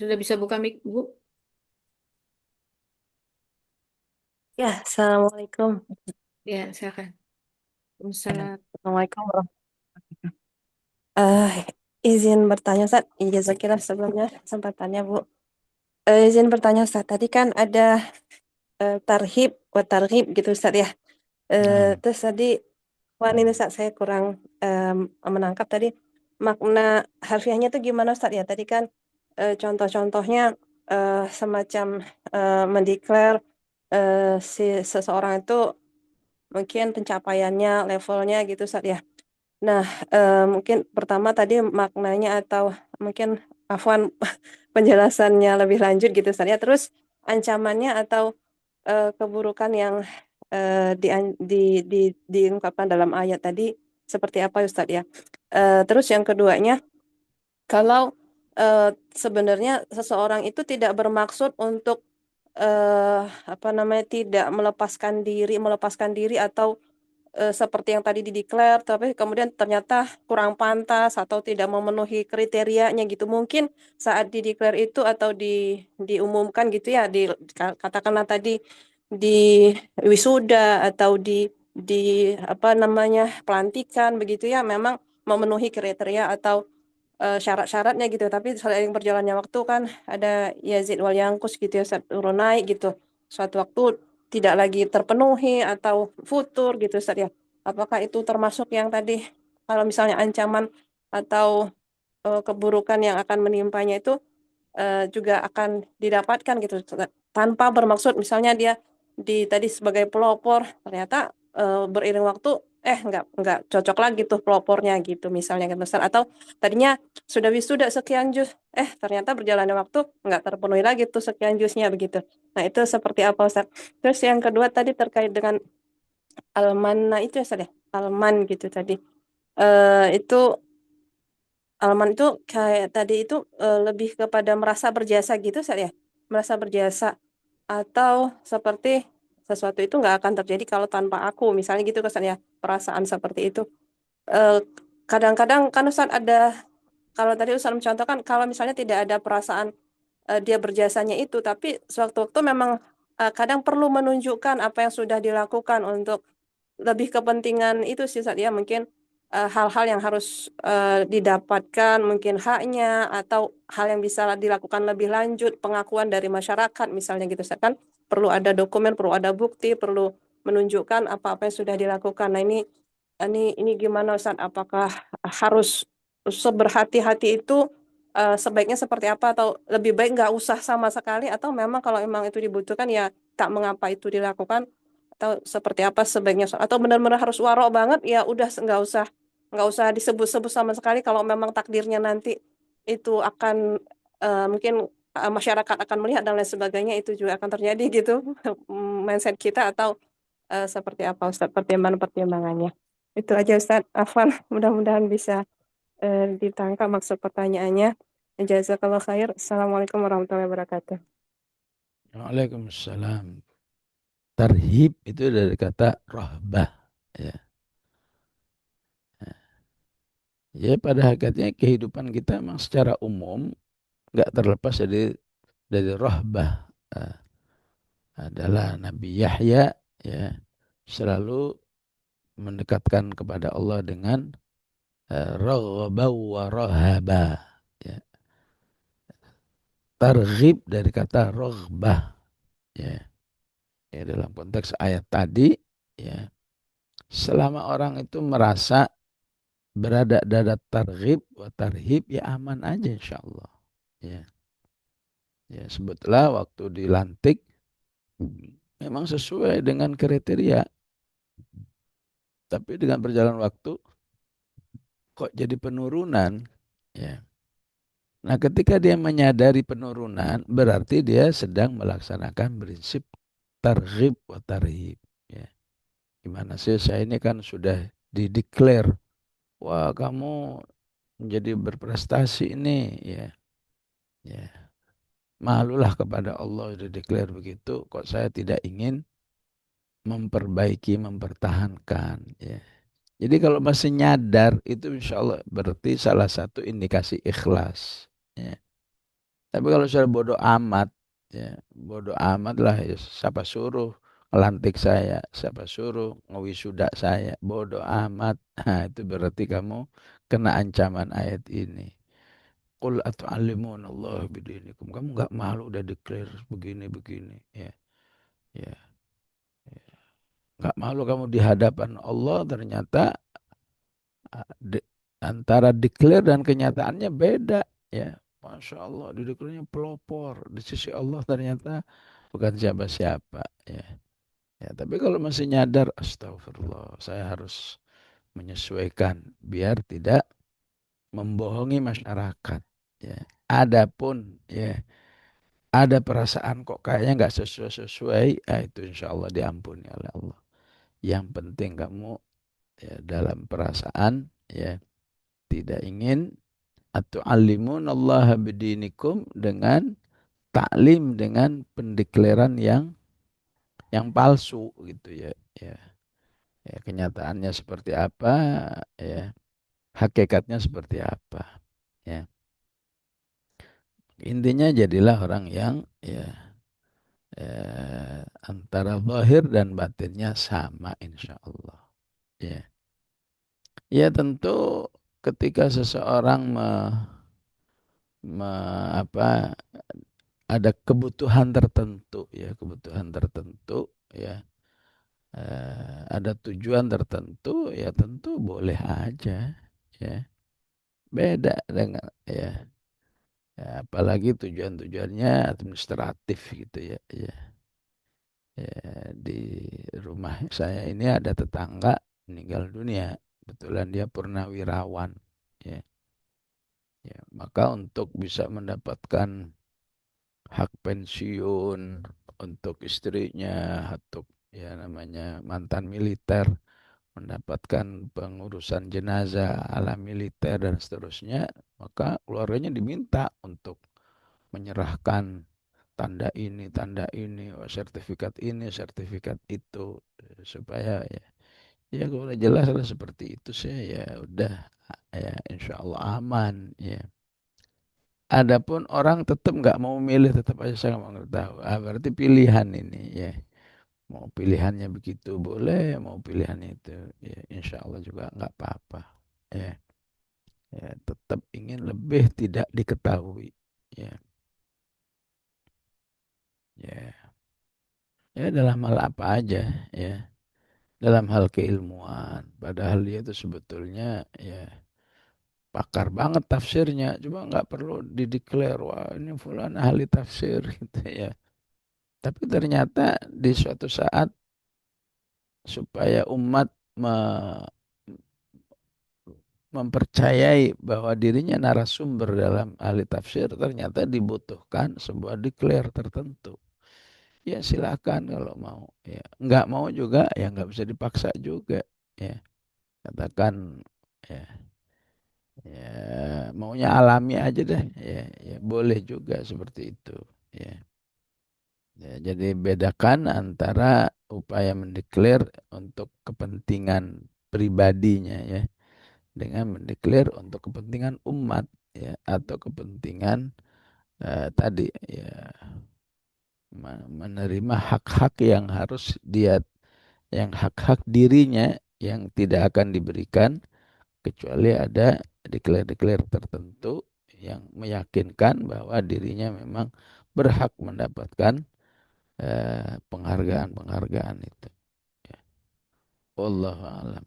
Sudah bisa buka mic, Bu? Ya, Assalamualaikum. Ya, silakan. Misalnya, Assalamualaikum eh izin bertanya, Ustaz. Jazakillah sebelumnya kesempatannya, Bu. Izin bertanya, Ustaz. Tadi kan ada tarhib, wa tarhib gitu, Ustaz ya. Nah, Terus tadi, wah ini Ustaz, saya kurang menangkap tadi makna harfiahnya itu gimana, Ustaz ya. Tadi kan contoh-contohnya semacam mendeklar si seseorang itu mungkin pencapaiannya, levelnya gitu, Ustaz ya. Nah, mungkin pertama tadi maknanya atau mungkin Afwan penjelasannya lebih lanjut gitu Ustaz ya. Terus ancamannya atau keburukan yang diungkapkan dalam ayat tadi seperti apa Ustaz ya. Terus yang keduanya, kalau eh, sebenarnya seseorang itu tidak bermaksud untuk apa namanya tidak melepaskan diri atau seperti yang tadi dideklar, tapi kemudian ternyata kurang pantas atau tidak memenuhi kriterianya gitu. Mungkin saat dideklar itu atau diumumkan gitu ya, katakanlah tadi di wisuda atau di apa namanya pelantikan begitu ya, memang memenuhi kriteria atau syarat-syaratnya gitu. Tapi seiring berjalannya waktu kan ada Yazid wal Yanqus gitu ya, turun naik gitu. Suatu waktu tidak lagi terpenuhi atau futur gitu Ustaz ya. Apakah itu termasuk yang tadi kalau misalnya ancaman atau keburukan yang akan menimpanya itu juga akan didapatkan gitu tanpa bermaksud misalnya dia tadi sebagai pelopor ternyata beriring waktu nggak cocok lagi tuh pelopornya gitu misalnya kan Ustaz. Atau tadinya sudah wisuda sekian juz ternyata berjalannya waktu nggak terpenuhi lagi tuh sekian juznya begitu. Nah itu seperti apa Ustaz? Terus yang kedua tadi terkait dengan alman, nah itu ya Ustaz ya, alman gitu tadi. Itu Alman itu kayak tadi itu lebih kepada merasa berjasa gitu, Sat, ya? Merasa berjasa atau seperti sesuatu itu nggak akan terjadi kalau tanpa aku, misalnya gitu kesan ya, perasaan seperti itu. Eh, Kadang-kadang kan Ustaz ada, kalau tadi Ustaz mencontohkan, kalau misalnya tidak ada perasaan dia berjasanya itu, tapi sewaktu-waktu memang kadang perlu menunjukkan apa yang sudah dilakukan untuk lebih kepentingan itu sih Ustaz ya mungkin hal-hal yang harus didapatkan mungkin haknya atau hal yang bisa dilakukan lebih lanjut pengakuan dari masyarakat misalnya gitu Ustaz kan perlu ada dokumen perlu ada bukti perlu menunjukkan apa-apa yang sudah dilakukan. Nah ini gimana Ustaz apakah harus seberhati-hati itu sebaiknya seperti apa atau lebih baik nggak usah sama sekali atau memang kalau memang itu dibutuhkan ya tak mengapa itu dilakukan atau seperti apa sebaiknya atau benar-benar harus warok banget ya udah nggak usah disebut-sebut sama sekali kalau memang takdirnya nanti itu akan mungkin masyarakat akan melihat dan lain sebagainya itu juga akan terjadi gitu mindset kita atau seperti apa Ustaz pertimbangan-pertimbangannya itu aja Ustaz Afwan mudah-mudahan bisa ditangkap maksud pertanyaannya. Jazakallah khair. Assalamualaikum warahmatullahi wabarakatuh. Waalaikumsalam. Tarhib itu dari kata rahbah. Ya. Ya pada hakikatnya kehidupan kita memang secara umum nggak terlepas dari rahbah. Eh, adalah Nabi Yahya ya selalu mendekatkan kepada Allah dengan raghaba wa rahaba. Ya. Targhib dari kata raghbah. Ya. Ya, dalam konteks ayat tadi ya selama orang itu merasa berada dalam targhib wa tarhib ya aman aja insya Allah. Ya, ya sebutlah waktu dilantik memang sesuai dengan kriteria, tapi dengan berjalan waktu kok jadi penurunan. Ya. Nah, ketika dia menyadari penurunan, berarti dia sedang melaksanakan prinsip targhib wa tarhib. Ya. Gimana sih saya ini kan sudah dideklar, wah kamu menjadi berprestasi ini, ya. Ya. Malulah kepada Allah sudah declare begitu, kok saya tidak ingin memperbaiki, mempertahankan. Ya. Jadi kalau masih nyadar itu insya Allah berarti salah satu indikasi ikhlas. Ya. Tapi kalau sudah bodoh amat, ya bodoh amat lah, ya, siapa suruh ngelantik saya, siapa suruh ngewisuda saya, bodoh amat. Nah, itu berarti kamu kena ancaman ayat ini. Qul atu'allimuna Allah bidinikum. Kamu nggak malu udah declare begini-begini. Ya, ya, ya. Nggak malu kamu di hadapan Allah, ternyata antara declare dan kenyataannya beda. Ya, Masya Allah, di declare-nya pelopor. Di sisi Allah ternyata bukan siapa-siapa. Ya. Ya, tapi kalau masih nyadar, astagfirullah, saya harus menyesuaikan biar tidak membohongi masyarakat. Ya. Adapun ya ada perasaan kok kayaknya nggak sesuai-sesuai, itu insya Allah diampuni oleh Allah. Yang penting kamu ya, dalam perasaan ya tidak ingin atau alimun Allah bidinikum dengan taklim, dengan pendekleran yang palsu gitu ya. Ya, ya kenyataannya seperti apa, ya hakikatnya seperti apa. Ya, intinya jadilah orang yang ya antara zahir dan batinnya sama insya Allah. Ya, ya tentu ketika seseorang apa ada kebutuhan tertentu ya, kebutuhan tertentu ya, ada tujuan tertentu ya, tentu boleh aja ya, beda dengan ya, ya apalagi tujuan-tujuannya administratif gitu ya, ya. Ya, di rumah saya ini ada tetangga meninggal dunia, kebetulan dia purnawirawan ya. Ya, maka untuk bisa mendapatkan hak pensiun untuk istrinya, untuk ya namanya mantan militer, mendapatkan pengurusan jenazah ala militer dan seterusnya, maka keluarganya diminta untuk menyerahkan tanda ini, sertifikat ini, sertifikat itu, supaya ya, ya kalau udah jelas lah seperti itu sih ya udah, ya insya Allah aman ya. Adapun orang tetap nggak mau milih, tetap aja saya nggak mau tahu. Berarti pilihan ini ya. Mau pilihannya begitu boleh, mau pilihannya itu ya insya Allah juga nggak apa-apa. Ya, ya tetap ingin lebih tidak diketahui. Ya, ya, ya dalam hal apa aja ya. Dalam hal keilmuan. Padahal dia itu sebetulnya ya pakar banget tafsirnya. Cuma nggak perlu dideklar, wah ini fulan ahli tafsir gitu ya. Tapi ternyata di suatu saat supaya umat mempercayai bahwa dirinya narasumber dalam ahli tafsir, ternyata dibutuhkan sebuah declare tertentu. Ya silakan kalau mau. Ya nggak mau juga ya nggak bisa dipaksa juga. Ya katakan ya, ya maunya alami aja deh. Ya, ya boleh juga seperti itu. Ya. Ya, jadi bedakan antara upaya mendeklar untuk kepentingan pribadinya ya dengan mendeklar untuk kepentingan umat ya atau kepentingan tadi ya menerima hak-hak yang harus dia, yang hak-hak dirinya yang tidak akan diberikan kecuali ada declare-declare tertentu yang meyakinkan bahwa dirinya memang berhak mendapatkan penghargaan-penghargaan itu. Ya. Wallahu a'lam.